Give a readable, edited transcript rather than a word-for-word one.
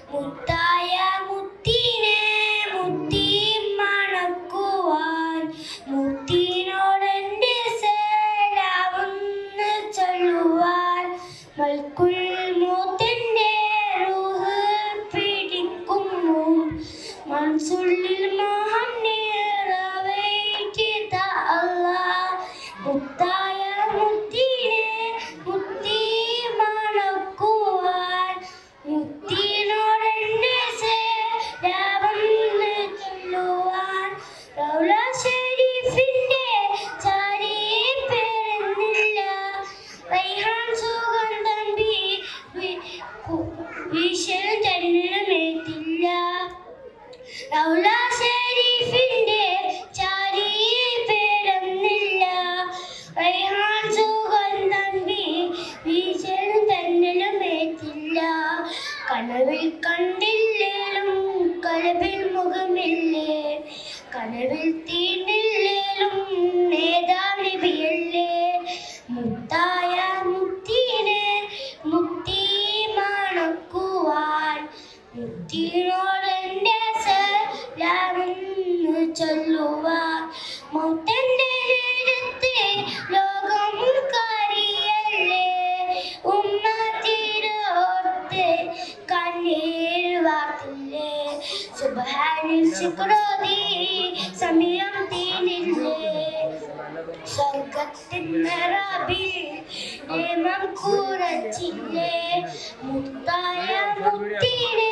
മുത്തായ മുത്തിനെ മുത്തി മണക്കുവാൻ മുത്തിനോടെൻ്റെ സലാമൊന്ന് ചൊല്ലുവാൻ മൽക്കുൽ മൗത്തിൻ്റെ റൂഹ് പിടിക്കുന്നു മനസ്സുള്ളിൽ മോഹം നിറവേറ്റിയ അല്ലാഹ് മുത്തായ മുത്തിനെ മുത്തി മണക്കുവാൻ മുത്തിനോടെൻ്റെ സലാമൊന്ന് ചൊല്ലുവാൻ റൗള ഷരീഫിൻ്റെ ചാരിയെ പിറന്നില്ല റൈഹാൻ സുഗന്ധം വീശൽ ചരിനമേറ്റില്ല റൗള ഷരീഫിൻ്റെ ചാരിയെ പിറന്നില്ല റൈഹാൻ സുഗന്ധം വീശൽ ചരിനമേറ്റില്ല കനവിൽ കണ്ടില്ലേലും കനവിൽ മുഖമില്ലേ കനവിൽ തീണ്ടില്ലേലും നേതാ നബിയല്ലേ മുത്തായ മുത്തിനെ മുത്തി മണക്കുവാൻ മുത്തിനോടെൻ്റെ സലാമൊന്ന് ചൊല്ലുവാൻ മൗത്തൻ്റെ നേരത്തെ ലോകം കരിയല്ലേ ഉമ്മത്തിരോർത്ത് കണ്ണീർ വാർത്തില്ലേ സുബ്ഹാനിൽ ശുക്രോതി സമയം തീനില്ലേ സ്വർഗത്തിൻ മെഹ്റാബിൽ നിയമം കുറച്ചില്ലേ മുത്തായ മുത്തിനെ